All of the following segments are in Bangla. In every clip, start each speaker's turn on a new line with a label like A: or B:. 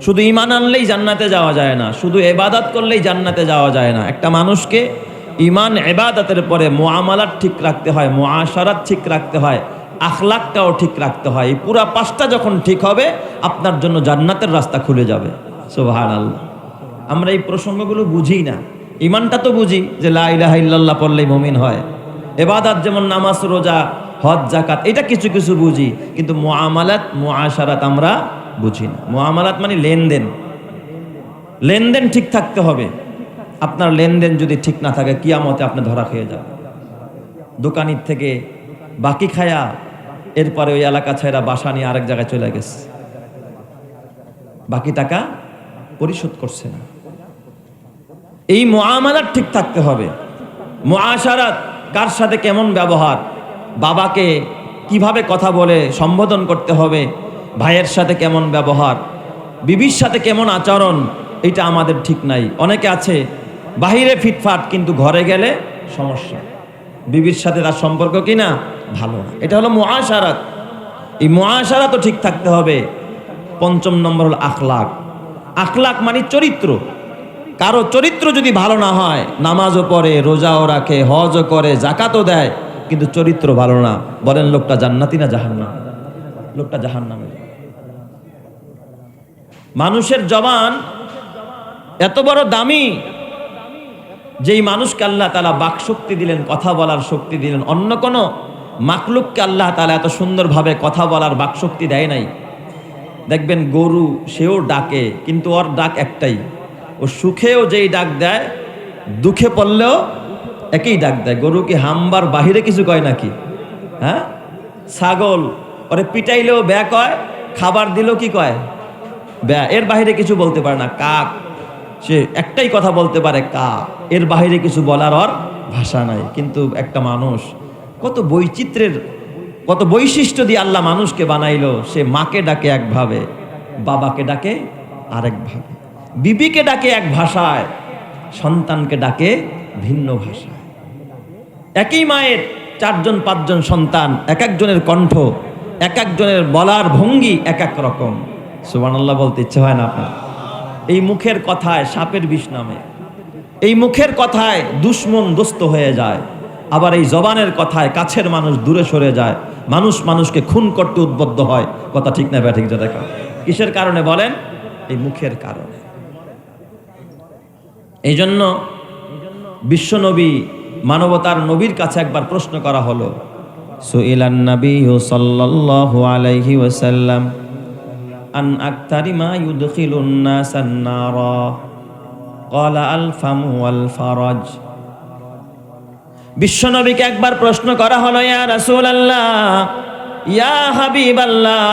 A: শুধু ঈমান আনলেই জান্নাতে যাওয়া যায় না, শুধু ইবাদত করলেই জান্নাতে যাওয়া যায় না। একটা মানুষকে ঈমান ইবাদতের পরে মুআমালাত ঠিক রাখতে হয়, মুআশারাত ঠিক রাখতে হয়, আখলাকটাও ঠিক রাখতে হয়। এই পুরা পাঁচটা যখন ঠিক হবে আপনার জন্য জান্নাতের রাস্তা খুলে যাবে। সুবহানাল্লাহ। আমরা এই প্রসঙ্গগুলো বুঝি না। ঈমানটা তো বুঝি যে লা ইলাহা ইল্লাল্লাহ পড়লেই মুমিন হয়, ইবাদত যেমন নামাজ রোজা হজ যাকাত এটা কিছু কিছু বুঝি, কিন্তু মুআমালাত মুআশারাত আমরা বুঝি না। মুআমালাত মানে লেনদেন, লেনদেন ঠিক থাকতে হবে। আপনার লেনদেন যদি ঠিক না থাকে কিয়ামতে আপনি ধরা খেয়ে যাবেন। দোকানির থেকে বাকি খায়া এরপরে ওই এলাকা ছেড়া বাসা নিয়ে আরেক জায়গায় চলে গেছে, বাকি টাকা পরিশোধ করছে না। এই মুআমালাত ঠিক থাকতে হবে। মুআশারাত, কার সাথে কেমন ব্যবহার, বাবাকে কিভাবে কথা বলে সম্বোধন করতে হবে, ভাইয়ের সাথে কেমন ব্যবহার, বিবির সাথে কেমন আচরণ, এটা আমাদের ঠিক নাই। অনেকে আছে বাহিরে ফিটফাট কিন্তু ঘরে গেলে সমস্যা, বিবির সাথে তার সম্পর্ক কিনা ভালো না। এটা হলো মুআশারাত। এই মুআশারাতও ঠিক থাকতে হবে। ৫ম নম্বর হলো আখলাক। আখলাক মানে চরিত্র। কারো চরিত্র যদি ভালো না হয়, নামাজও পড়ে, রোজাও রাখে, হজও করে, যাকাতও দেয়, কিন্তু চরিত্র ভালো না, বলেন লোকটা জান্নাতি না জাহান্নাম? লোকটা জাহান্নামে। মানুষের জবান এত বড় দামি, যেই মানুষকে আল্লাহ তাআলা বাক শক্তি দিলেন, কথা বলার শক্তি দিলেন, অন্য কোনো মাখলুককে আল্লাহ তাআলা এত সুন্দরভাবে কথা বলার বাক শক্তি দেয় নাই। দেখবেন গরু, সেও ডাকে, কিন্তু ওর ডাক একটাই। ও সুখেও যেই ডাক দেয়, দুঃখে পড়লেও একই ডাক দেয়। গরু কি হামবার বাহিরে কিছু কয় নাকি? হ্যাঁ, ছাগল ওরে পিটাইলেও ব্যা কয়, খাবার দিলেও কি কয়? ব্যা। এর বাহিরে কিছু বলতে পারে না। কাক, সে একটাই কথা বলতে পারে কা, এর বাহিরে কিছু বলার ওর ভাষা নাই। কিন্তু একটা মানুষ, কত বৈচিত্র্যের, কত বৈশিষ্ট্য দিয়ে আল্লাহ মানুষকে বানাইলো। সে মাকে ডাকে একভাবে, বাবাকে ডাকে আরেকভাবে, বিবিকে ডাকে এক ভাষায়, সন্তানকে ডাকে ভিন্ন ভাষায়। একই মায়ের 4জন 5জন সন্তান, এক একজনের কণ্ঠ, এক একজনের বলার ভঙ্গি এক এক রকম। সুবহানাল্লাহ বলতে ইচ্ছে হয় না আপনার? এই মুখের কথায় সাপের বিষ নামে, এই মুখের কথায় দুশ্মন দোস্ত হয়ে যায়, আবার এই জবানের কথায় কাছের মানুষ দূরে সরে যায়, মানুষ মানুষকে খুন করতে উদ্বুদ্ধ হয়। কথা ঠিক না ব্যাঠিক? যেটা কিসের কারণে বলেন? এই মুখের কারণে। এই জন্য বিশ্বনবী, মানবতার নবীর কাছে একবার প্রশ্ন করা হলো, সুইলান নবী সাল্লাল্লাহু আলাইহি ওয়াসাল্লাম আন আকতারি মা ইউদখিলুন নাসান নারা ক্বালা আল ফামু ওয়াল ফারাজ। বিশ্বনবীকে একবার প্রশ্ন করা হলো, ইয়া রাসূলুল্লাহ, ইয়া হাবিবাল্লাহ,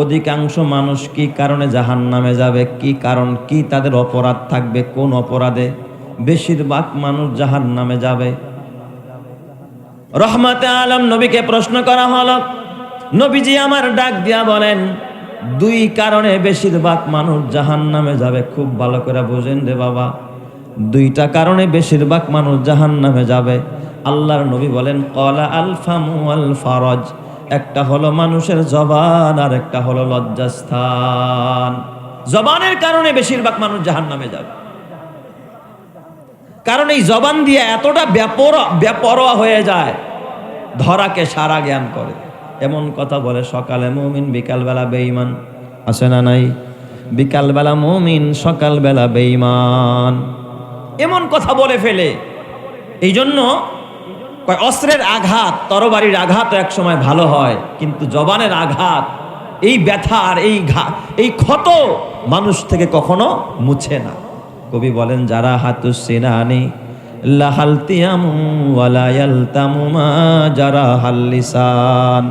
A: অধিকাংশ মানুষ কি কারণে জাহান্নামে যাবে? কি কারণ, কি তাদের অপরাধ থাকবে? কোন অপরাধে বেশিরভাগ মানুষ জাহান্নামে যাবে? রহমতে আলম নবীকে প্রশ্ন করা হলো। নবীজি আমার ডাক দিয়া বলেন, 2 কারণে বেশিরভাগ মানুষ জাহান্নামে যাবে। খুব ভালো করে বুঝেন রে বাবা, 2টা কারণে বেশিরভাগ মানুষ জাহান্নামে যাবে। আল্লাহর নবী বলেন, ক্বালা আল ফামু ওয়াল ফারাজ। একটা হলো মানুষের জবান, আর একটা হলো লজ্জাস্থান। জবানের কারণে বেশিরভাগ মানুষ জাহান্নামে যাবে। কারণ এই জবান দিয়ে এতটা বেপরোয়া হয়ে যায়, ধরাকে সারা জ্ঞান করে। এমন কথা বলে, সকালে মুমিন বিকালবেলা বেঈমান। আছে না নাই? বিকালবেলা মুমিন, সকালবেলা বেঈমান। এমন কথা বলে ফেলে। এই জন্য অস্ত্রের আঘাত, তরবারির আঘাত এক সময় ভালো হয়, কিন্তু জবানের আঘাত, এই ব্যথা আর এই ক্ষত মানুষ থেকে কখনো মুছে না। কবি বলেন, যারা হাতুস সিনানি লাহালতিয়ামু ওয়ালা ইয়ালতামু মা যারা হাল্লিসান।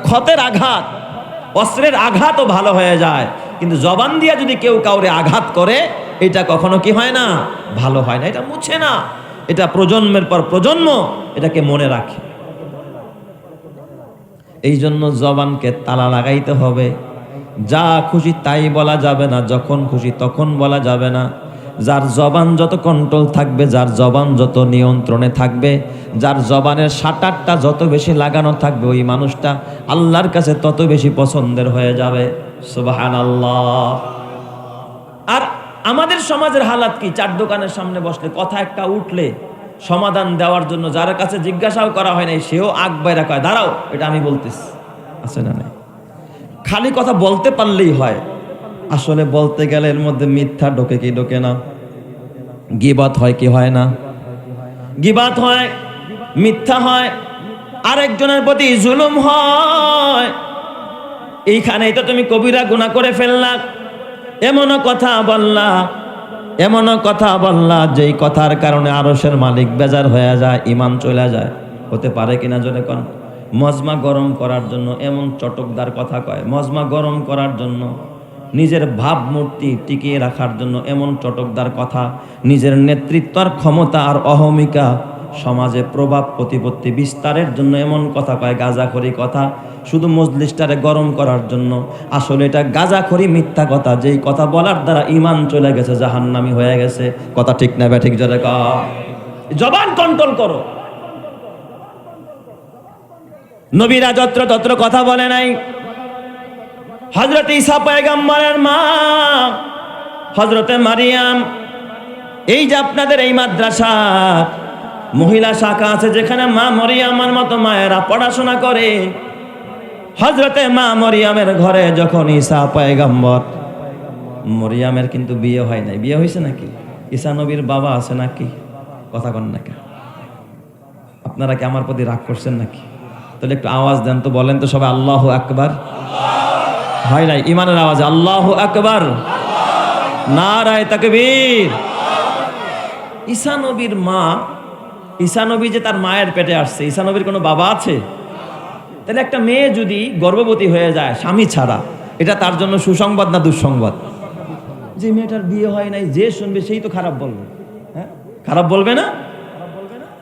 A: ক্ষতের আঘাত, অস্ত্রের আঘাতও ভালো হয়ে যায়, কিন্তু জবান দিয়ে যদি কেউ কাউরে আঘাত করে, এটা কখনো কি হয় না? ভালো হয় না, এটা মুছে না। এটা প্রজন্মের পর প্রজন্ম এটাকে মনে রাখে। এই জন্য জবানকে তালা লাগাইতে হবে। যা খুশি তাই বলা যাবে না, যখন খুশি তখন বলা যাবে না। যার জবান যত কন্ট্রোল থাকবে, যার জবান যত নিয়ন্ত্রণে থাকবে, যার জবানের শাটারটা যত বেশি লাগানো থাকবে, ওই মানুষটা আল্লাহর কাছে তত বেশি পছন্দের হয়ে যাবে। সুবহানাল্লাহ। আর আমাদের সমাজের হালাত কি? চার দোকানের সামনে বসলে কথা একটা উঠলে সমাধান দেওয়ার জন্য যার কাছে জিজ্ঞাসাও করা হয় নাই সেও আগ বাইরা কয় দাঁড়াও এটা আমি বলতেছি, আছে না নাই? খালি কথা বলতে পারলেই হয়, আসলে বলতে গেলে এর মধ্যে মিথ্যা ঢোকে কি ঢোকে না? গীবত হয় কি হয় না? গীবত হয়, মিথ্যা হয়, আরেকজনের প্রতি জুলুম হয়। এইখানেই তো তুমি কবিরা গুনাহ করে ফেললা, এমনও কথা বললা যেই কথার কারণে আরশের মালিক বেজার হয়ে যায়, ঈমান চলে যায়। হতে পারে কিনা জোরে কোন? মজমা গরম করার জন্য এমন চটকদার কথা কয়, মজমা গরম করার জন্য, নিজের ভাবমূর্তি টিকিয়ে রাখার জন্য এমন চটকদার কথা, নিজের নেতৃত্বের ক্ষমতা আর অহমিকা সমাজে প্রভাব প্রতিপত্তি বিস্তারের জন্য এমন কথা কয়, গাঁজাখড়ি কথা, শুধু মজলিসটারে গরম করার জন্য। আসলে এটা গাঁজাখড়ি মিথ্যা কথা, যেই কথা বলার দ্বারা ঈমান চলে গেছে, জাহান্নামী হয়ে গেছে। কথা ঠিক না ব্যাঠিক জোরে কও। জবান কন্ট্রোল করো। নবীরা যত্র তত্র কথা বলে নাই। হযরত ঈসা পয়গম্বরের মা হযরতে মারিয়াম, এই যে আপনাদের এই মাদ্রাসা মহিলা শাখা আছে যেখানে মা মরিয়মের মতো মায়েরা পড়াশোনা করে, হযরতে মা মরিয়মের ঘরে যখন ঈসা পয়গম্বর, মরিয়মের কিন্তু বিয়ে হয় নাই, বিয়ে হয়েছে নাকি? ঈসা নবীর বাবা আছে নাকি? কথা কন নাকি? আপনারা কি আমার প্রতি রাগ করছেন নাকি? তাহলে একটু আওয়াজ দেন তো, বলেন তো সবাই আল্লাহু আকবার। হয় নাই ইমানের আওয়াজ আল্লাহু আকবার, নারায়ে তাকবীর। ঈসা নবীর মা, ঈসা নবী যে তার মায়ের পেটে আসছে, ঈসা নবীর কোনো বাবা আছে? তাহলে একটা মেয়ে যদি গর্ভবতী হয়ে যায় স্বামী ছাড়া, এটা তার জন্য সুসংবাদ না দুঃসংবাদ? যে মেয়েটার বিয়ে হয় নাই, যে শুনবে সেই তো খারাপ বলবে, হ্যাঁ খারাপ বলবে না?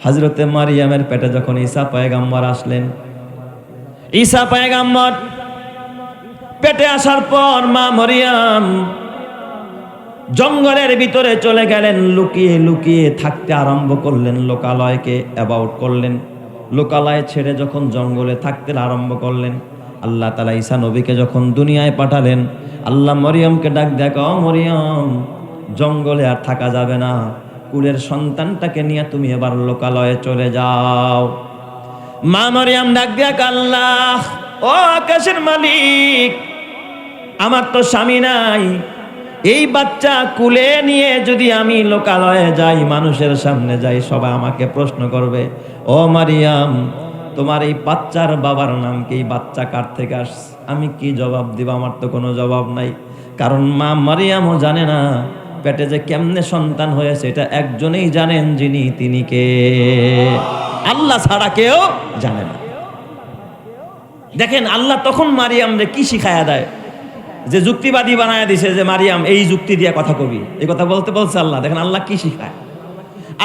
A: হযরতে মারিয়ামের পেটে যখন ঈসা পয়গম্বর আসলেন, ঈসা পয়গম্বর পেটে আসার পর মা মরিয়ম জঙ্গলের ভিতরে চলে গেলেন, লুকিয়ে লুকিয়ে থাকতে আরম্ভ করলেন, লোকালয়কে অ্যাবাউট করলেন। লোকালয় ছেড়ে যখন জঙ্গলে থাকতে আরম্ভ করলেন, আল্লাহ তাআলা ঈসা নবীকে যখন দুনিয়ায় পাঠালেন, আল্লাহ মরিয়মকে ডাক দেখো, মরিয়ম জঙ্গলে আর থাকা যাবে না, কুলের সন্তানটাকে নিয়ে তুমি এবার লোকালয়ে চলে যাও। মা মরিয়ম ডাক দেখ, আল্লাহ ও আকাশের মালিক, আমার তো স্বামী নাই, এই বাচ্চা কুলে নিয়ে যদি আমি লোকালয়ে যাই, মানুষের সামনে যাই, সবাই আমাকে প্রশ্ন করবে, ও মারিয়াম তোমার এই বাচ্চার বাবার নাম কি, এই বাচ্চা কার থেকে আসছে? আমি কি জবাব দিব? আমার তো কোনো জবাব নাই। কারণ মা মারিয়ামও জানে না পেটে যে কেমনে সন্তান হয়েছে, এটা একজনেই জানেন, যিনি তিনি কে? আল্লাহ ছাড়া কেউ জানে না। দেখেন আল্লাহ তখন মারিয়ামরে কি শিখায়া দেয়, যে যুক্তিবাদী বানায় দিছে, যে মারিয়াম এই যুক্তি দিয়া কথা কবি, এই কথা বলতে বলছে আল্লাহ। দেখেন আল্লাহ কি শিখায়।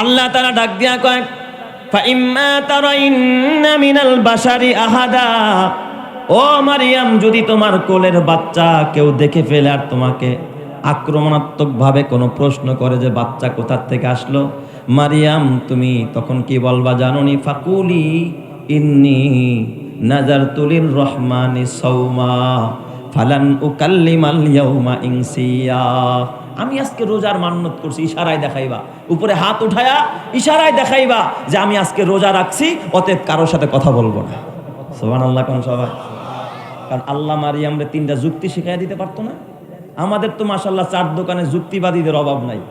A: আল্লাহ তাআলা ডাক দিয়া কয়, ফাইম্মা তারাইন্না মিনাল বাশারি আহাদা, ও মারিয়াম যদি তোমার কোলের বাচ্চা কেউ দেখে ফেলে আর তোমাকে আক্রমণাত্মক ভাবে কোনো প্রশ্ন করে যে বাচ্চা কোথা থেকে আসলো, মারিয়াম তুমি তখন কি বলবা জানোনি? ফাকুলি ইন্নী নাযারতু লির রহমানি সাওমা ফালান উকাল্লিমাল ইয়াউমা ইনসিয়া। আমি আজকে রোজার মান্নত করছি, ইশারায় দেখাইবা, উপরে হাত উঠায়া ইশারায় দেখাইবা যে আমি আজকে রোজা রাখছি, অতএব কারোর সাথে কথা বলবো না। সুবহানাল্লাহ কোন সবাই? কারণ আল্লাহ মারিয়ামরে তিনটা যুক্তি শিখাই দিতে পারতো না? আমাদের তো মাশাআল্লাহ চার দোকানে যুক্তিবাদীদের অভাব নাই,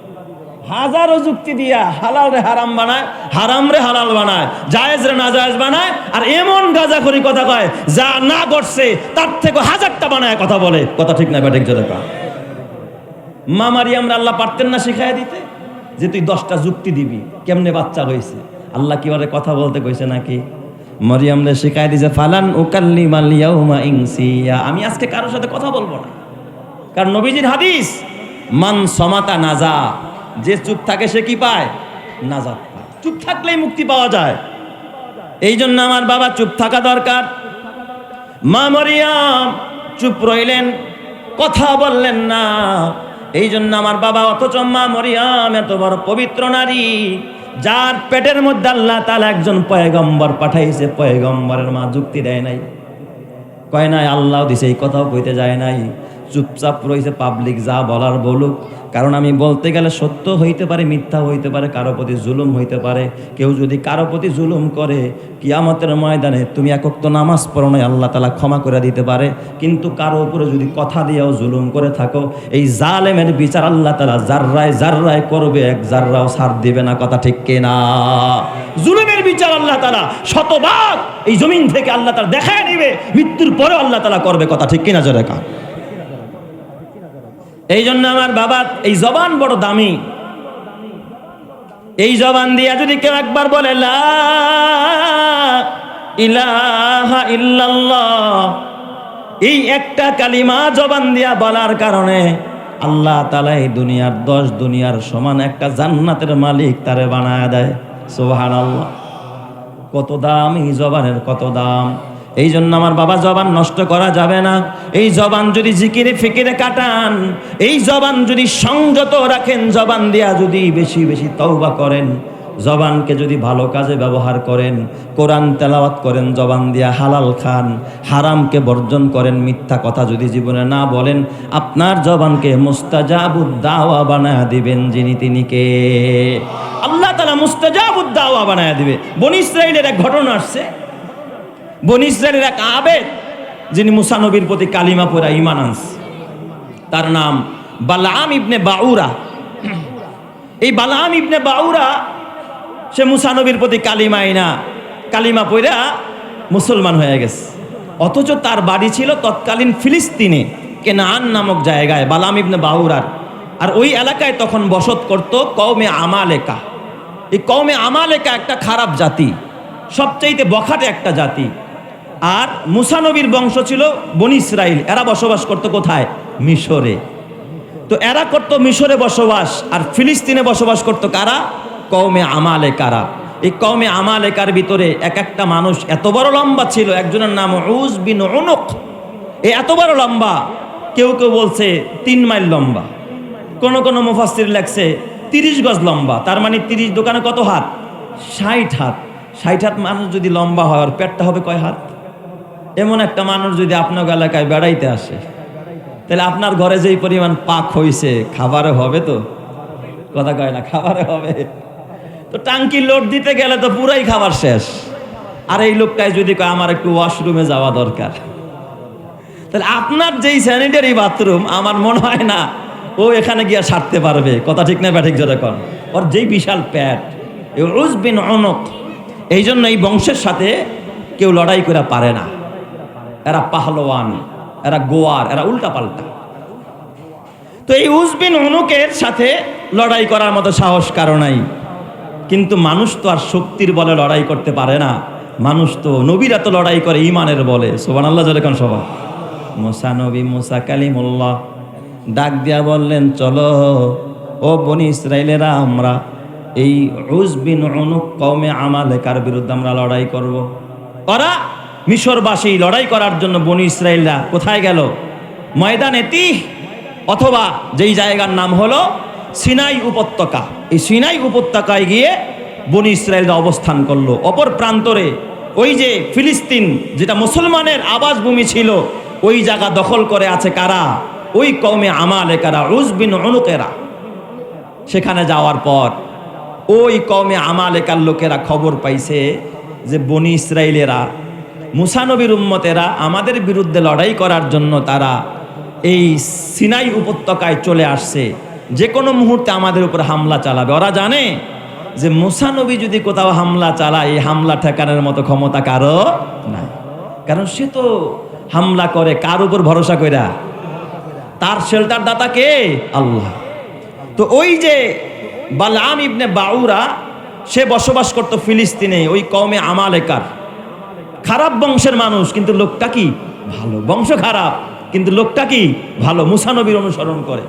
A: হাজারো যুক্তি দিয়া হালাল রে হারাম বানায়, হারাম রে হালাল বানায়, জায়েজ রে নাজায়েজ বানায়, আর এমন গাঁজাখড়ি কথা কয় যা না করছে তার থেকে হাজারটা বানায় কথা বলে। কথা ঠিক না ব্যাঠিক জোরে কও। মা মারিয়ামরে আল্লাহ পারতেন না শিখাইয়া দিতে যে তুই 10টা যুক্তি দিবি কেমনে বাচ্চা হয়েছে? আল্লাহ কি ওরে কথা বলতে কইছে নাকি? মারিয়ামরে শিখাই দিয়েছে, ফালান উকাল্লিমাল ইয়াউমা ইনসিয়া, আমি আজকে কারোর সাথে কথা বলবো না। কারণ নবীজির হাদিস, মান সমাতা নাজা, যে চুপ থাকে সে কি পায়? নাজাত পায়। চুপ থাকলেই মুক্তি পাওয়া যায়। এই জন্য আমার বাবা চুপ থাকা দরকার। মা মরিয়ম চুপ রইলেন, কথা বললেন না। এই জন্য আমার বাবা, অথচ মা মরিয়ম এত বড় পবিত্র নারী, যার পেটের মধ্যে আল্লাহ তাআলা একজন পয়গম্বর পাঠাইছে, পয়গম্বরের মা যুক্তি দেয় নাই, কয় নাই আল্লাহ দিছে, এই কথাও কইতে যায় নাই। চুপচাপ রয়েছে, পাবলিক যা বলার বলুক। কারণ আমি বলতে গেলে সত্য হইতে পারে, মিথ্যা হইতে পারে, কারো প্রতি জুলুম হইতে পারে। কেউ যদি কারো প্রতি জুলুম করে, কিয়ামতের ময়দানে তুমি এক ওয়াক্ত নামাজ পড়ো না, আল্লাহ তাআলা ক্ষমা করে দিতে পারে। কিন্তু কারো উপরে যদি কথা দিয়েও জুলুম করে থাকো, এই জালেমের বিচার আল্লাহ তাআলা জাররায় জাররায় করবে, এক জাররাও ছাড় দিবে না। কথা ঠিক কিনা? জুলুমের বিচার আল্লাহ তাআলা শতভাগ এই জমিন থেকে আল্লাহ তাআলা দেখায় নেবে, মৃত্যুর পরেও আল্লাহ তাআলা করবে। কথা ঠিক কিনা? জোরে কান। এই জন্য আমার বাবা, এই জবান বড় দামি। এই জবান দিয়া যদি কেউ একবার বলে লা ইলাহা ইল্লাল্লাহ, এই একটা কালিমা জবান দিয়া বলার কারণে আল্লাহ তাআলা এই দুনিয়ার 10 দুনিয়ার সমান একটা জান্নাতের মালিক তারে বানায় দেয়। সুবহানাল্লাহ। কত দাম এই জবানের, কত দাম। এই জন্য আমার বাবা, জবান নষ্ট করা যাবে না। এই জবান যদি জিকিরে ফিকিরে কাটান, এই জবান যদি সংযত রাখেন, জবান দিয়া যদি বেশি বেশি তওবা করেন, জবানকে যদি ভালো কাজে ব্যবহার করেন, কোরআন তেলাওয়াত করেন, জবান দিয়া হালাল খান, হারামকে বর্জন করেন, মিথ্যা কথা যদি জীবনে না বলেন, আপনার জবানকে মুস্তাজাবুদ দাওয়া বানায় দিবেন যিনি, তিনি কে? আল্লাহ তাআলা মুস্তাজাবুদ দাওয়া বানায় দিবে। বনি ইসরাইলের এক ঘটনা আসছে। বনি ইসরাইলের এক আবেদ, যিনি মুসা নবীর প্রতি কালিমা পড়া ঈমান আনছে, তার নাম বালাম ইবনে বাউরা। এই বালাম ইবনে বাউরা সে মুসা নবীর প্রতি কালিমা পড়া মুসলমান হয়ে গেছে। অথচ তার বাড়ি ছিল তৎকালীন ফিলিস্তিনে, কেনান নামক জায়গায়, বালাম ইবনে বাউরার। আর ওই এলাকায় তখন বসত করত কওমে আমালেকা। এই কওমে আমালেকা একটা খারাপ জাতি, সবচাইতে বখাটে একটা জাতি। আর মুসা নবীর বংশ ছিল বনি ইসরাইল। এরা বসবাস করত কোথায়? মিশরে। তো এরা করত মিশরে বসবাস, আর ফিলিস্তিনে বসবাস করত কারা? কওমে আমালেকারা। এই কওমে আমালেকার ভিতরে এক একটা মানুষ এত বড় লম্বা ছিল। একজনের নাম উজ বিন উনুক। এই এত বড় লম্বা, কেউ কেউ বলছে 3 মাইল লম্বা, কোন কোন মুফাসসির লেখছে 30 গজ লম্বা। তার মানে 30 দোকানে কত হাত? 60 হাত। 60 হাত মানুষ যদি লম্বা হয়, আর পেটটা হবে কয় হাত? এমন একটা মানুষ যদি আপনার এলাকায় বেড়াইতে আসে, তাহলে আপনার ঘরে যেই পরিমাণ পাক হইছে, খাবারে হবে তো? কথা কয় না, খাবারে হবে তো। টাঙ্কি লোড দিতে গেলে তো পুরাই খাবার শেষ। আর এই লোকটাই যদি কয় আমার একটু ওয়াশরুমে যাওয়া দরকার, তাহলে আপনার যেই স্যানিটারি বাথরুম, আমার মনে হয় না ও এখানে গিয়া সারতে পারবে। কথা ঠিক না ব্যাঠিক? জোরে কর। ওর যেই বিশাল পেট, উজ বিন উনুক। এই জন্য এই বংশের সাথে কেউ লড়াই করে পারে না। এরা পাহলোয়ান, এরা গোয়ার, এরা উল্টা পাল্টা। তো এই উজ বিন উনুকের সাথে লড়াই করার মতো সাহস কারো নাই। কিন্তু মানুষ তো আর শক্তির বলে লড়াই করতে পারে না। মানুষ তো, নবীরা তো লড়াই করে ঈমানের বলে। সুবহানাল্লাহ জোরে কোন সবাই। মুসা নবী, মুসা কালিমুল্লাহ ডাক দিয়া বললেন, চলো ও বনি ইসরাইলেরা, আমরা এই উজ বিন উনুক কওমে আমালেকার বিরুদ্ধে আমরা লড়াই করব। ওরা মিশরবাসী লড়াই করার জন্য বনি ইসরাইলরা কোথায় গেল? ময়দানে তিহ, অথবা যেই জায়গার নাম হলো সিনাই উপত্যকা। এই সিনাই উপত্যকায় গিয়ে বনি ইসরাইলরা অবস্থান করলো। অপর প্রান্তরে ওই যে ফিলিস্তিন, যেটা মুসলমানের আবাসভূমি ছিল, ওই জায়গা দখল করে আছে কারা? ওই কওমে আমালেকারা, উজ বিন উনুকেরা। সেখানে যাওয়ার পর ওই কওমে আমালেকার লোকেরা খবর পাইছে যে বনি ইসরাইলেরা, মুসা নবীর উম্মতেরা আমাদের বিরুদ্ধে লড়াই করার জন্য তারা এই সিনাই উপত্যকায় চলে আসছে, যে কোনো মুহূর্তে আমাদের উপর হামলা চালাবে। ওরা জানে যে মুসা নবী যদি কোথাও হামলা চালায়, এই হামলা ঠেকানোর মতো ক্ষমতা কারো নাই। কারণ সে তো হামলা করে কার উপর ভরসা কইরা? তার শেল্টার দাতা কে? আল্লাহ। তো ওই যে বালাম ইবনে বাউরা, সে বসবাস করত ফিলিস্তিনে, ওই কওমে আমালেকার। খারাপ বংশের মানুষ, কিন্তু লোকটা কি ভালো। বংশ খারাপ, কিন্তু লোকটা কি ভালো, মুসা নবীর অনুসরণ করে।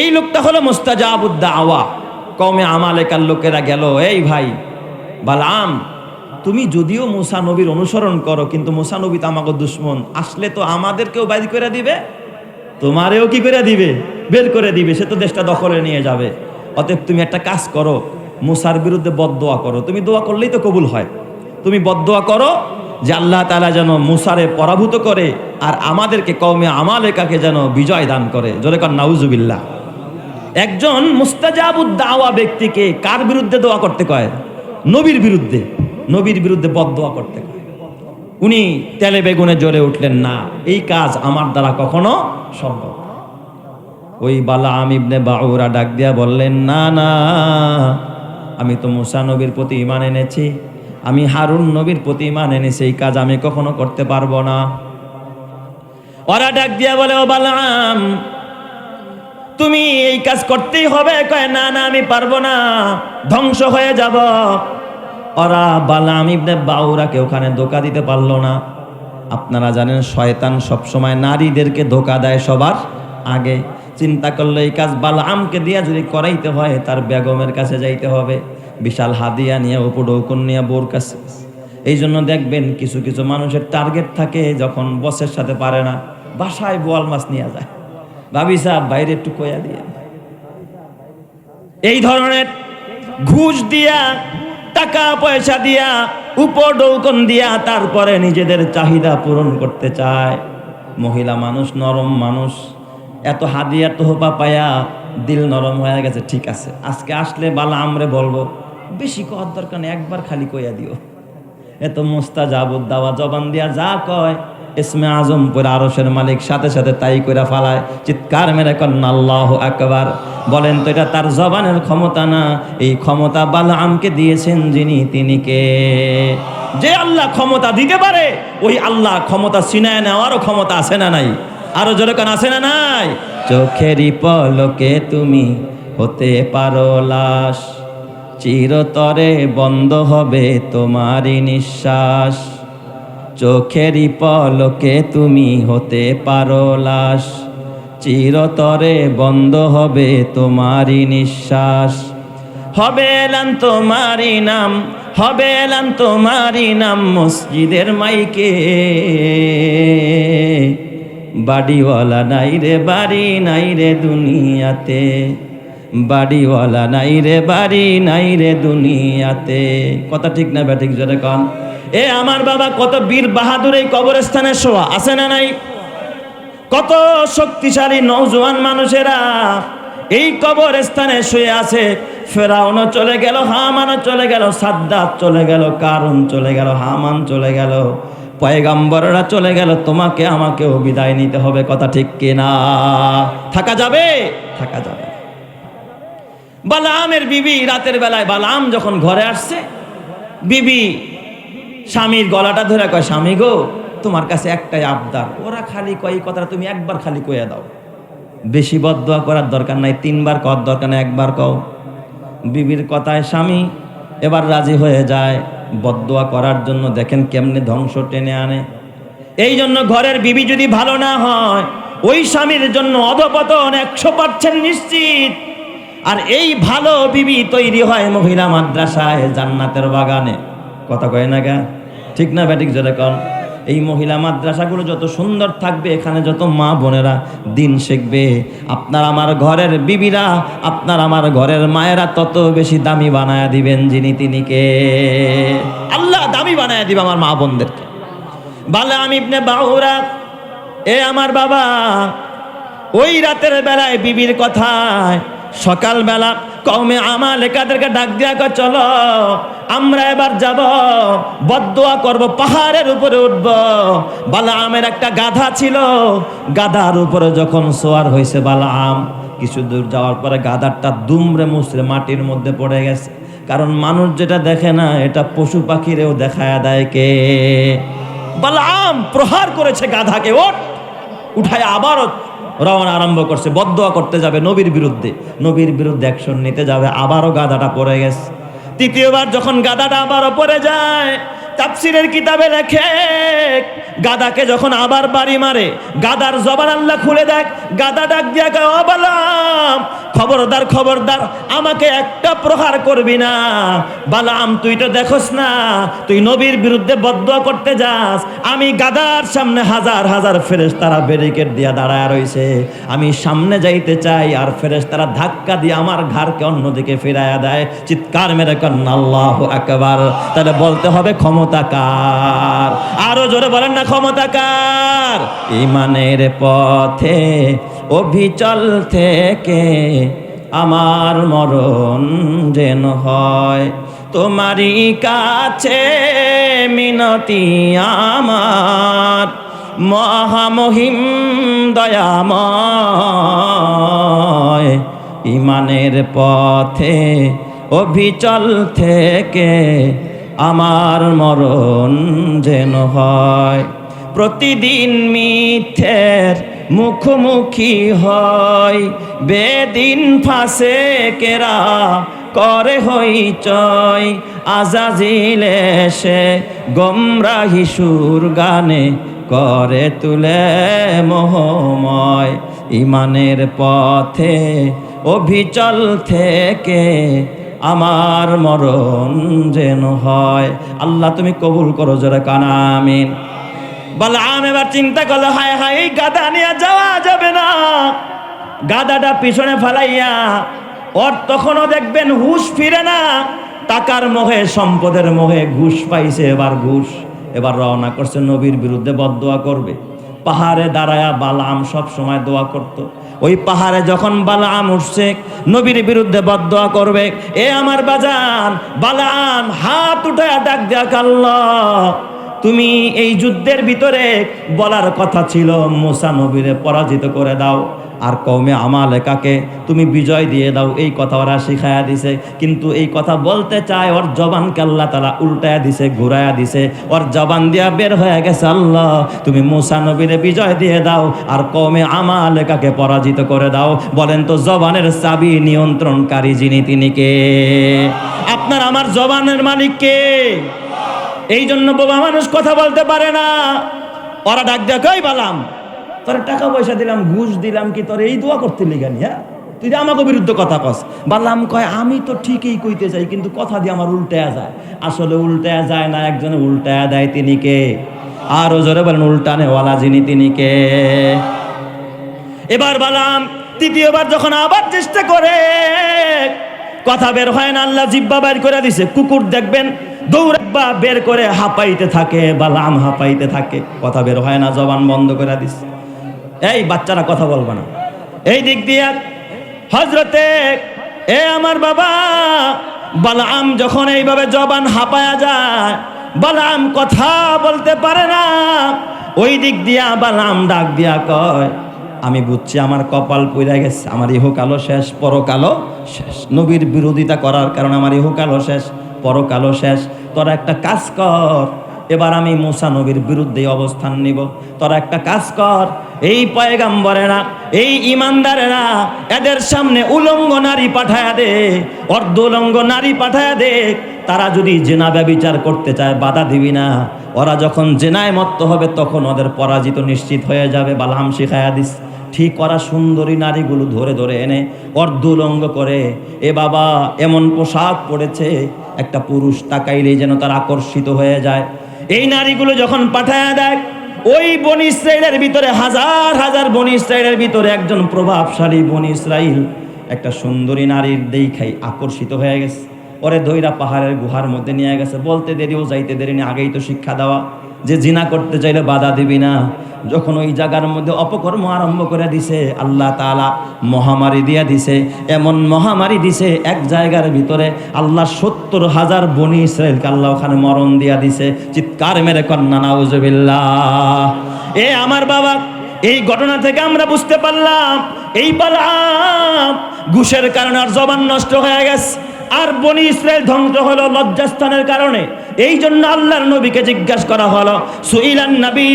A: এই লোকটা হলো মুস্তাজাবুদ দাওয়া। কওমে আমালেকার লোকেরা গেল, এই ভাই বালাম, তুমি যদিও মুসা নবীর অনুসরণ করো, কিন্তু মুসা নবী তো আমাকে দুশ্মন, আসলে তো আমাদেরকেও বাইর করে দিবে, তোমারেও কি করে দিবে? বের করে দিবে। সে তো দেশটা দখলে নিয়ে যাবে। অতএব তুমি একটা কাজ করো, মুসার বিরুদ্ধে বদদোয়া করো। তুমি দোয়া করলেই তো কবুল হয়। তুমি বদদোয়া করো যে আল্লাহ তাআলা যেন মুসারে পরাভূত করে আর আমাদেরকে কওমে আমালেকাকে যেন বিজয় দান করে। জোরে কর নাউজুবিল্লাহ। একজন মুস্তাজাবুদ দাওয়া ব্যক্তিকে কার বিরুদ্ধে দোয়া করতে কয়? নবীর বিরুদ্ধে। নবীর বিরুদ্ধে বদদোয়া করতে কয়। উনি তেলে বেগুনে জ্বলে উঠলেন, না, এই কাজ আমার দ্বারা কখনো সম্ভব। ওই বালাম ইবনে বাউরা ডাক দিয়া বললেন, না না, আমি তো মুসা নবীর প্রতি ঈমান এনেছি, আমি হারুন নবীর প্রতি ঈমান এনেছি, এই কাজ আমি কখনো করতে পারবো না। ওরা ডাক দিয়া বলে, ও বালাম, তুমি এই কাজ করতেই হবে। কয়, না না, আমি পারবো না, ধ্বংস হয়ে যাব। ওরা বালাম ইবনে বাউরাকে ওখানে ধোঁকা দিতে পারলো না। আপনারা জানেন শয়তান সবসময় নারীদেরকে ধোঁকা দেয় সবার আগে। চিন্তা করলো এই কাজ বালামকে দিয়া যদি করাইতে হয় তার বেগমের কাছে যাইতে হবে, বিশাল হাদিয়া নিয়ে উপঢৌকন নিয়ে বোর কাছে। এই জন্য দেখবেন কিছু কিছু মানুষের টার্গেট থাকে, যখন বসের সাথে পারে না বাসায় বোয়াল মাছ নিয়ে যায়, ভাবি সাহেব বাইরে একটু কয়া দিয়ে। এই ধরনের ঘুষ দিয়া, টাকা পয়সা দিয়া, উপঢৌকন দিয়া তারপরে নিজেদের চাহিদা পূরণ করতে চায়। মহিলা মানুষ, নরম মানুষ, এত হাদিয়া তোহফা পায়া দিল নরম হয়ে গেছে। ঠিক আছে, আজকে আসলে বালা আমরে বলবো, বেশি কর দরকার নেই, একবার খালি কইয়া দিও। এত মুস্তাজাবুদ দাওয়া, জবান দিয়া যা কয় ইসমে আজম পরে আরশের মালিক সাথে সাথে তাই কইরা ফালায়। চিৎকার মেরে কন্যা আল্লাহু আকবার। বলেন তো এটা তার জবানের ক্ষমতা না, এই ক্ষমতা বালামকে দিয়েছেন যিনি, তিনি কে? যে আল্লাহ ক্ষমতা দিতে পারে, ওই আল্লাহ ক্ষমতা ছিনায় নেওয়ারও ক্ষমতা আছে না নাই? আরো জোরে কান, আছে না নাই? চোখেরই পলকে তুমি হতে পারো লাশ, চিরতরে বন্ধ হবে তোমারই নিঃশ্বাস। চোখেরই পলকে তুমি হতে পারো লাশ, চিরতরে বন্ধ হবে তোমারই নিঃশ্বাস। হবে এলান তোমারই নাম, হবে এলান তোমারই নাম মসজিদের মাইকে। বাড়িওয়ালা নাই রে বাড়ি নাই রে দুনিয়াতে, বাড়িওয়ালা নাই রে বাড়ি নাই রে দুনিয়াতে। কথা ঠিক না ব্যাঠিক জোরে কন? এ আমার বাবা, কত বীর বাহাদুর এই কবরস্থানে শোয়া আছে না নাই? কত শক্তিশালী নওজোয়ান মানুষেরা এই কবরস্থানে শুয়ে আছে। ফেরাউনও চলে গেল, হামানও চলে গেল, সাদ্দাত চলে গেল, কারুন চলে গেল, হামান চলে গেল, পয়গম্বররা চলে গেল, তোমাকে আমাকেও বিদায় নিতে হবে। কথা ঠিক কিনা? থাকা যাবে? থাকা যাবে। বালামের বিবি রাতের বেলায়, বালাম যখন ঘরে আসছে, বিবি স্বামীর গলাটা ধরে কয়, স্বামী গো, তোমার কাছে একটাই আবদার। ওরা খালি কয় এই কথাটা তুমি একবার খালি কইয়া দাও, বেশি বদদোয়া করার দরকার নাই, 3 বার কর দরকার নাই, একবার কও। বিবির কথায় স্বামী এবার রাজি হয়ে যায় বদদোয়া করার জন্য। দেখেন কেমনে ধ্বংস টেনে আনে। এই জন্য ঘরের বিবি যদি ভালো না হয়, ওই স্বামীর জন্য অধপতন 100% নিশ্চিত। আর এই ভালো বিবি তৈরি হয় মহিলা মাদ্রাসায়, জান্নাতের বাগানে। কথা কয় না গা? ঠিক না ব্যাটিক জোরে কন? এই মহিলা মাদ্রাসাগুলো যত সুন্দর থাকবে, এখানে যত মা বোনেরা দিন শিখবে, আপনার আমার ঘরের বিবিরা, আপনার আমার ঘরের মায়েরা তত বেশি দামি বানায়া দিবেন যিনি, তিনি কে? আল্লাহ দামি বানায়া দিবে আমার মা বোনদেরকে। বালাম ইবনে বাউরা, এ আমার বাবা, ওই রাতের বেলায় বিবির কথায় সকালবেলা কওমে আমালেকাদেরকে ডাক দিয়া কয়, চলো আমরা এবার যাব, বদদোয়া করব, পাহাড়ের উপরে উঠব। বালামের একটা গাধা ছিল, গাধার উপরে যখন সোয়ার হয়েছে বালাম, কিছু দূর যাওয়ার পরে গাধারটা দুমড়ে মুচড়ে মাটির মধ্যে পড়ে গেছে। কারণ মানুষ যেটা দেখে না, এটা পশু পাখিরেও দেখায়া দেয় কে? বালাম প্রহার করেছে গাধাকে, ওঠ, উঠায় আবারও রওনা আরম্ভ করছে, বদদোয়া করতে যাবে নবীর বিরুদ্ধে, নবীর বিরুদ্ধে অ্যাকশন নিতে যাবে। আবারও গাধাটা পড়ে গেছে। তৃতীয়বার যখন গাধাটা আবারও পড়ে যায়, তাফসীরের কিতাবে লেখে, গাধাকে যখন আবার বাড়ি মারে, গাধার জবান আল্লাহ খুলে দেয়। গাধা ডাক দিয়া কয়, ও বালাম, খবরদার খবরদার, আমাকে একটা প্রহার করবি না। বালাম তুই তো দেখোস না, তুই নবীর বিরুদ্ধে বদদুয়া করতে যাস, আমি গাদার সামনে হাজার হাজার ফেরেশতারা ব্যারিকেড দিয়া দাঁড়ায় রইছে, আমি সামনে যাইতে চাই আর ফেরেশতারা ধাক্কা দিয়ে আমার ঘাড়কে অন্যদিকে ফিরাইয়া দেয়। চিৎকার মেরে কন্না আল্লাহু আকবার। তাহলে বলতে হবে ক্ষমতা কার? আরো জোরে বলেন না, ক্ষমতা কার? ঈমানের পথে অবিচল থেকে আমার মরণ যেন হয়, তোমারই কাছে মিনতি আমার, মহামহিম দয়াময়। ঈমানের পথে অবিচল থেকে আমার মরণ যেন হয়, প্রতিদিন মিথ্যের মুখোমুখি হয়, বেদিন ফাঁসে কেরা করে হইচয়, আজাজিল এসে গোমরাহি সুর গানে করে তুলে মোহময়। ঈমানের পথে অবিচল থেকে আমার মরণ যেন হয়। আল্লাহ তুমি কবুল করো, জোরে কানা আমিন। বালাম এবার চিন্তা করলো, হায় হায়, এই গাধা নিয়ে যাওয়া যাবে না। গাধাটা পিছনে ফেলাইয়া, ওর তখনও দেখবেন হুশ ফিরে না, টাকার মোহে সম্পদের মোহে ঘুষ পাইছে, এবার ঘুষ। এবার রওনা করছে নবীর বিরুদ্ধে বদদুয়া করবে। পাহাড়ে দাঁড়ায়া বালাম সব সময় দোয়া করত। ওই পাহাড়ে যখন বালাম উঠছে নবীর বিরুদ্ধে বদদুয়া করবে, এ আমার বাজান বালাম হাত উঠায়া ডাক দেয়া, আল্লাহ তুমি এই যুদ্ধের ভিতরে বলার কথা ছিল মুসা নবীরে পরাজিত করে দাও, আর কওমে আমালেকাকে তুমি বিজয় দিয়ে দাও, এই কথা ওরা শিখায়া দিছে। কিন্তু এই কথা বলতে চায়, ওর জবানকে আল্লাহ তাআলা উল্টায়া দিছে, ঘুরায়া দিছে। ওর জবান দিয়া বের হয়ে গেছে, আল্লাহ তুমি মুসা নবীরে বিজয় দিয়ে দাও আর কওমে আমালেকাকে পরাজিত করে দাও। বলেন তো জবানের চাবি নিয়ন্ত্রণকারী যিনি, তিনি কে? আপনার আমার জবানের মালিক কে? এই জন্য বাবা মানুষ কথা বলতে পারে না। ওরা ডাক দেয়, কই বালাম তোর টাকা পয়সা দিলাম, ঘুষ দিলাম, কি তোর এই দোয়া করতে লিগানি? হ্যাঁ, তুই যে আমাকে বিরুদ্ধে কথা কস। বালাম কয়, আমি তো ঠিকই কইতে চাই, কিন্তু কথা দিয়ে আমার উল্টায়া যায়। আসলে উল্টায়া যায় না, একজনে উল্টায়া দেয়, তিনি কে? আরো জোরে বলেন, উল্টানে ওয়ালা যিনি, তিনি কে? এবার বালাম তৃতীয়বার যখন আবার চেষ্টা করে, কথা বের হয় না, আল্লাহ জিব্বা বের করে দিছে। কুকুর দেখবেন দৌড়া বের করে হাঁপাইতে থাকে, বালাম হাঁপাইতে থাকে, কথা বের হয় না, জবান বন্ধ করে দিছে। এই বাচ্চারা কথা বলবে না। এই দিক দিয়ে হযরতে আমার বাবা বালাম যখন এইভাবে জবান হাঁপায়া যায়, বালাম কথা বলতে পারে না। ওই দিক দিয়া বালাম ডাক দিয়া কয়, আমি বুঝছি আমার কপাল পুইরা গেছে, আমার ইহকালও শেষ, পরকালও শেষ। নবীর বিরোধিতা করার কারণে আমার ইহকালও শেষ, পরকালও শেষ। তোরা একটা কাজ কর, এবার আমি মুসা নবীর বিরুদ্ধে অবস্থান নিব। তোরা একটা কাজ কর, এই পয়গাম্বরেরা, এই ইমানদারেরা, এদের সামনে উলঙ্গ নারী পাঠায়া দে, অর্ধ উলঙ্গ নারী পাঠায়া দে। তারা যদি জেনা ব্যভিচার করতে চায় বাধা দিবি না। ওরা যখন জেনায় মত্ত হবে তখন ওদের পরাজিত নিশ্চিত হয়ে যাবে। বালাম শিখায়া দিস। ঠিক ওরা সুন্দরী নারীগুলো ধরে ধরে এনে অর্ধ উলঙ্গ করে, এ বাবা এমন পোশাক পরেছে একটা পুরুষ তাকাইলেই যেন তার আকর্ষিত হয়ে যায়। এই নারীগুলো যখন পাঠায়া দেয়, ওই বনি ইসরাইলের ভিতরে হাজার হাজার বনি ইসরাইলের ভিতরে একজন প্রভাবশালী বনি ইসরাইল একটা সুন্দরী নারীর দেখাই আকর্ষিত হয়ে গেছে। ওরে দইরা পাহাড়ের গুহার মধ্যে নিয়ে গেছে। বলতে দেরিও যাইতে দেরি না, আগেই তো শিক্ষা দেওয়া যে জিনা করতে চাইলে বাধা দিবি না। যখন ওই জায়গার মধ্যে অপকর্ম আরম্ভ করে দিছে, আল্লাহ তাআলা মহামারী দিয়া দিছে। এমন মহামারী দিছে, এক জায়গার ভিতরে আল্লাহ ৭০,০০০ বনি ইসরাইলকে আল্লাহ ওখানে মরণ দিয়া দিছে। চিৎকার মেরে কন্যা নাউজুবিল্লাহ। এ আমার বাবা, এই ঘটনা থেকে আমরা বুঝতে পারলাম এই বালাম ঘুষের কারণে আর জবান নষ্ট হয়ে গেছে, আর বনি ইসরাইল ধ্বংস হলো লজ্জাস্থানের কারণে। এই জন্য আল্লাহর নবীকে জিজ্ঞাসা করা হলো, সুইলান নবী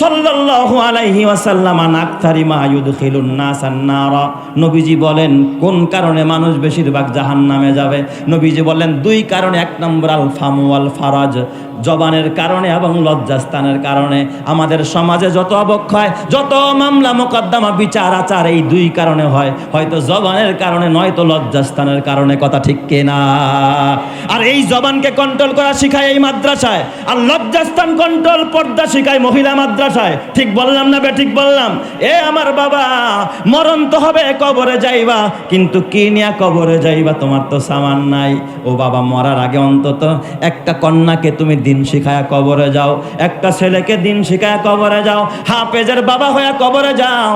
A: সাল্লাল্লাহু আলাইহি ওয়াসাল্লাম আন আকতারি মা ইউদখিলুন নাসান নারা, নবীজি বলেন কোন কারণে মানুষ বেশিরভাগ জাহান্নামে যাবে? নবীজি বলেন দুই কারণে। এক নম্বর আল ফামু ওয়াল ফারাজ, জবানের কারণে এবং লজ্জাস্থানের কারণে। আমাদের সমাজে যত অবক্ষয়, যত মামলা মোকদ্দমা বিচার আচার এই দুই কারণে হয়, হয়তো জবানের কারণে নয়তো লজ্জাস্থানের কারণে। কথা ঠিক কিনা? আর এই জবানকে কন্ট্রোল করা শিখায় এই মাদ্রাসায়, আর লজ্জাস্থান কন্ট্রোল পর্দা শিখায় মহিলা মাদ্রাসায়। ঠিক বললাম না ঠিক বললাম? এ আমার বাবা, মরণ তো হবে, কবরে যাইবা, কিন্তু কি নিয়া কবরে যাইবা? তোমার তো সামান নাই। ও বাবা, মরার আগে অন্তত একটা কন্যাকে তুমি দিন শিখায়া কবরে যাও, একটা ছেলেকে দিন শিখায়া কবরে যাও, হাফেজের বাবা হয়ে কবরে যাও,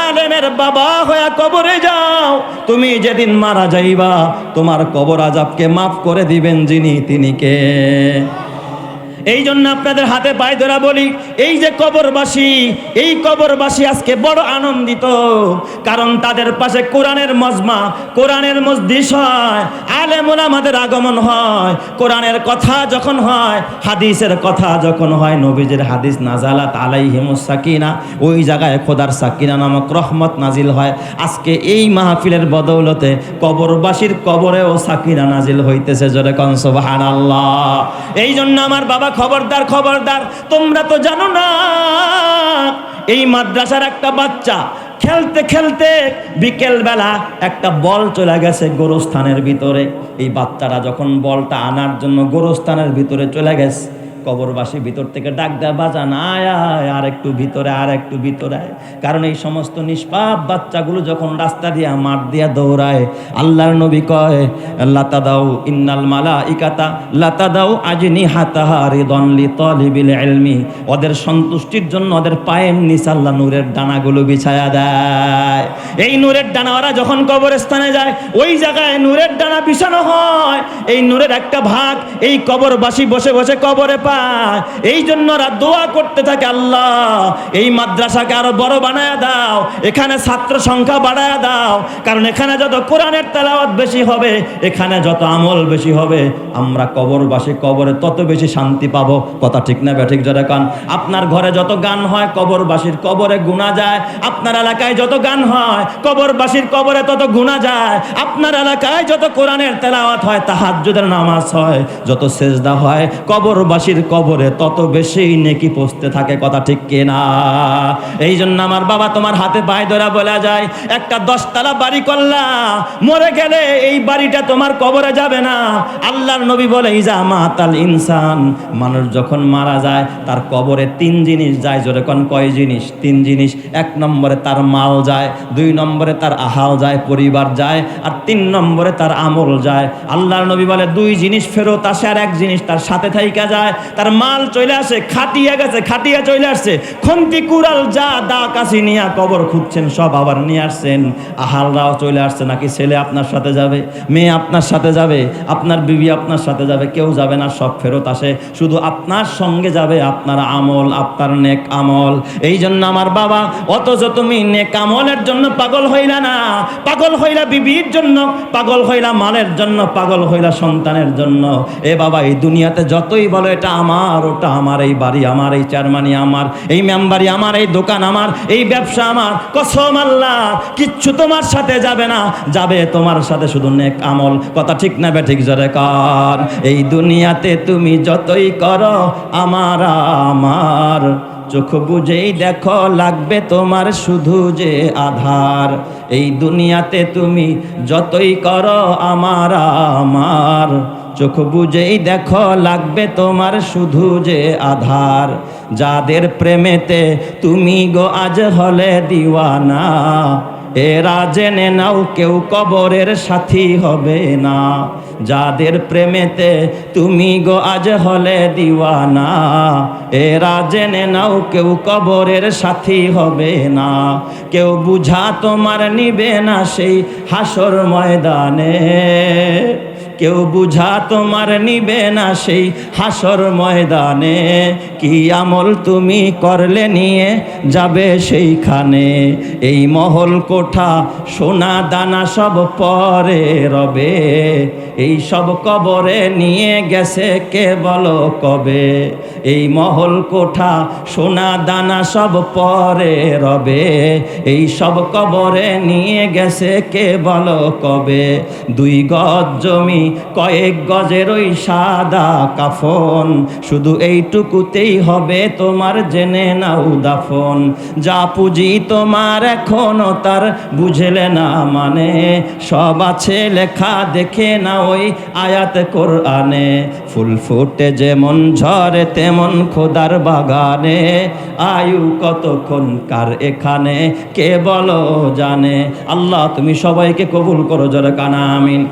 A: আলেমের বাবা হয়ে কবরে যাও। তুমি যেদিন মারা যাইবা, তোমার কবর আযাবকে মাফ করে দিবেন যিনি, তিনি কে? এই জন্য আপনাদের হাতে পায়ে ধরা বলি, এই যে কবরবাসী, এই কবরবাসী আজকে বড় আনন্দিত, কারণ তাদের পাশে কোরআনের মজমা, কোরআনের মজলিস হয়, আলেম ওলামাদের আগমন হয়, কোরআনের কথা যখন হয়, হাদিসের কথা যখন হয়, নবীজির হাদিস নাজালাত আলাইহিমুস সাকিনা, ওই জায়গায় খোদার সাকিনা নামক রহমত নাজিল হয়। আজকে এই মাহফিলের বদৌলতে কবরবাসীর কবরেও সাকিনা নাজিল হইতেছে। জোরে কোন সুবহানাল্লাহ। এই জন্য আমার বাবা, খবরদার খবরদার, তোমরা তো জানো না, এই মাদ্রাসার একটা বাচ্চা খেলতে খেলতে বিকেল বেলা একটা বল চলে গেছে গোরস্থানের ভিতরে। এই বাচ্চাটা যখন বলটা আনার জন্য গোরস্থানের ভিতরে চলে গেছে, কবরবাসী ভিতর থেকে ডাক দেয়, বাজান আয় আয়, আর একটু ভিতরে, আর একটু ভিতরে আয়। কারণ এই সমস্ত নিষ্পাপ বাচ্চাগুলো যখন রাস্তা দিয়া মাঠ দিয়া দৌড়ায়, আল্লাহর নবী কয়, লাতাদাউ ইন্নাল মালাইকাতা লাতাদাউ আজনিহাতাহা রিদান লিতালিবিল ইলমি, ওদের সন্তুষ্টির জন্য ওদের পায়ের নিচে আল্লাহ নূরের ডানাগুলো বিছায়া দেয়। এই নূরের ডানা ওরা যখন কবরস্থানে যায়, ওই জায়গায় নূরের ডানা বিছানো হয়। এই নূরের একটা ভাগ এই কবরবাসী বসে বসে কবরে পায়। এই জন্য ওরা দোয়া করতে থাকে, আল্লাহ এই মাদ্রাসাকে আরো বড় বানায়া দাও, এখানে ছাত্র সংখ্যা বাড়ায়া দাও, কারণ এখানে যত কোরআনের তেলাওয়াত বেশি হবে, এখানে যত আমল বেশি হবে, আমরা কবরবাসী কবরে তত বেশি শান্তি পাবো। কথা ঠিক না ব্যাঠিক? জোরে কান। আপনার ঘরে যত গান হয়, কবরবাসীর কবরে গুণা যায়। আপনার এলাকায় যত গান হয়, কবরবাসীর কবরে তত গুণা যায়। আপনার এলাকায় যত কোরআনের তেলাওয়াত হয়, তাহাজ্জুদের নামাজ হয়, যত সেজদা হয়, কবরবাসীর কবরে তত বেশি নেকি পৌঁছতে থাকে। কথা ঠিক কিনা? এই জন্য আমার বাবা, তোমার হাতে পায়ে ধরা বলা যায়, একটা 10 তলা বাড়ি করলা, মরে গেলে এই বাড়িটা তোমার কবরে যাবে না। আল্লাহর নবী বলে, ইজা মাতাল ইনসান, মানুষ যখন মারা যায় তার কবরে 3 জিনিস যায়। জোরে কোন কয় জিনিস? 3 জিনিস। 1 নম্বরে তার মাল যায়, 2 নম্বরে তার আহাল যায়, পরিবার যায়, আর 3 নম্বরে তার আমল যায়। আল্লাহর নবী বলে 2 জিনিস ফেরত আসে, আর 1 জিনিস তার সাথে থাইকা যায়। তার মাল চলে আসে, খাটিয়া গেছে, খাটিয়া চলে আসছে, খন্তি কুড়াল যা দা কাশি নিয়ে কবর খুঁজছেন সব আবার নিয়ে আসছেন। আহালরাও চলে আসছে। নাকি ছেলে আপনার সাথে যাবে, মেয়ে আপনার সাথে যাবে, আপনার বিবি আপনার সাথে যাবে, কেউ যাবে না, সব ফেরত আসে। শুধু আপনার সঙ্গে যাবে আপনার আমল, আপনার নেক আমল। এই জন্য আমার বাবা, অথচ তুমি নেক আমলের জন্য পাগল হইলা না, পাগল হইলা বিবির জন্য, পাগল হইলা মালের জন্য, পাগল হইলা সন্তানের জন্য। এ বাবা, এই দুনিয়াতে যতই বলো এটা আমার, ওটা আমার, এই বাড়ি আমার, এই চেয়ারম্যানি আমার, এই মেম্বারি আমার, এই দোকান আমার, এই ব্যবসা আমার, কসম আল্লাহ, কিচ্ছু তোমার সাথে যাবে না, যাবে তোমার সাথে শুধু নেক আমল। কথা ঠিক না বেঠিক? জোরে কার। এই দুনিয়াতে তুমি যতই করো আমার আমার, চোখ বুঝেই দেখো লাগবে তোমার শুধু যে আধার। এই দুনিয়াতে তুমি যতই করো আমার আমার, চোখ বুঝেই দেখো লাগবে তোমার শুধু যে আধার। যাদের প্রেমেতে তুমি গো আজ হলে দিওয়ানা, এরা জেনে নাও কেউ কবরের সাথী হবে না। যাদের প্রেমেতে তুমি গো আজ হলে দিওয়ানা, এরা জেনে নাও কেউ কবরের সাথী হবে না। কেউ বুঝা তোমার নিবে না সেই হাসর ময়দানে, কেউ বুঝা তোমার নিবে না সেই হাসর ময়দানে। কি আমল তুমি করলে নিয়ে যাবে সেইখানে। এই মহল কোঠা সোনা দানা সব পরে রবে, এই সব কবরে নিয়ে গেছে কে বলো কবে। এই মহল কোঠা সোনা দানা সব পরে রবে, এই সব কবরে নিয়ে গেছে কে বলো কবে। 2 গজ জমি কয়েক গজের ওই সাদা কাফন, শুধু এইটুকুতেই হবে তোমার জেনে নাও দাফন। যা পুঁজি তোমার এখনো তার বুঝলে না মানে, সব আছে লেখা দেখে না ওই আয়াত কোরআনে। ফুল ফুটে যেমন ঝরে তেমন খোদার বাগানে, আয়ু কতক্ষণ কার এখানে কে বলো জানে। আল্লাহ তুমি সবাইকে কবুল করো, জোরে কানা আমিন।